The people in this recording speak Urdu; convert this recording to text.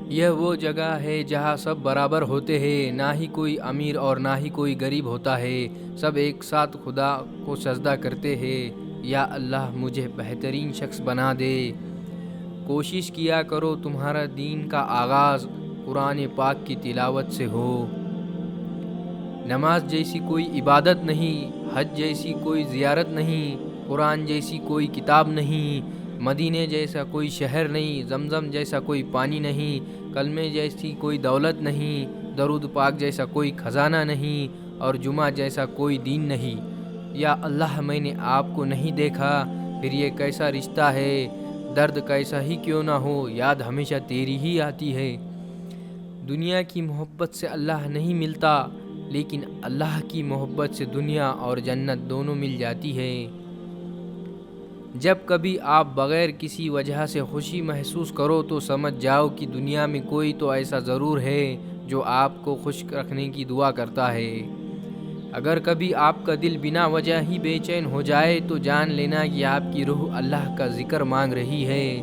یہ وہ جگہ ہے جہاں سب برابر ہوتے ہیں، نہ ہی کوئی امیر اور نہ ہی کوئی غریب ہوتا ہے، سب ایک ساتھ خدا کو سجدہ کرتے ہیں۔ یا اللہ مجھے بہترین شخص بنا دے۔ کوشش کیا کرو تمہارا دین کا آغاز قرآن پاک کی تلاوت سے ہو۔ نماز جیسی کوئی عبادت نہیں، حج جیسی کوئی زیارت نہیں، قرآن جیسی کوئی کتاب نہیں، مدینے جیسا کوئی شہر نہیں، زمزم جیسا کوئی پانی نہیں، کلمے جیسی کوئی دولت نہیں، درود پاک جیسا کوئی خزانہ نہیں، اور جمعہ جیسا کوئی دین نہیں۔ یا اللہ میں نے آپ کو نہیں دیکھا، پھر یہ کیسا رشتہ ہے؟ درد کیسا ہی کیوں نہ ہو، یاد ہمیشہ تیری ہی آتی ہے۔ دنیا کی محبت سے اللہ نہیں ملتا، لیکن اللہ کی محبت سے دنیا اور جنت دونوں مل جاتی ہے۔ جب کبھی آپ بغیر کسی وجہ سے خوشی محسوس کرو تو سمجھ جاؤ کہ دنیا میں کوئی تو ایسا ضرور ہے جو آپ کو خوش رکھنے کی دعا کرتا ہے۔ اگر کبھی آپ کا دل بنا وجہ ہی بے چین ہو جائے تو جان لینا کہ آپ کی روح اللہ کا ذکر مانگ رہی ہے۔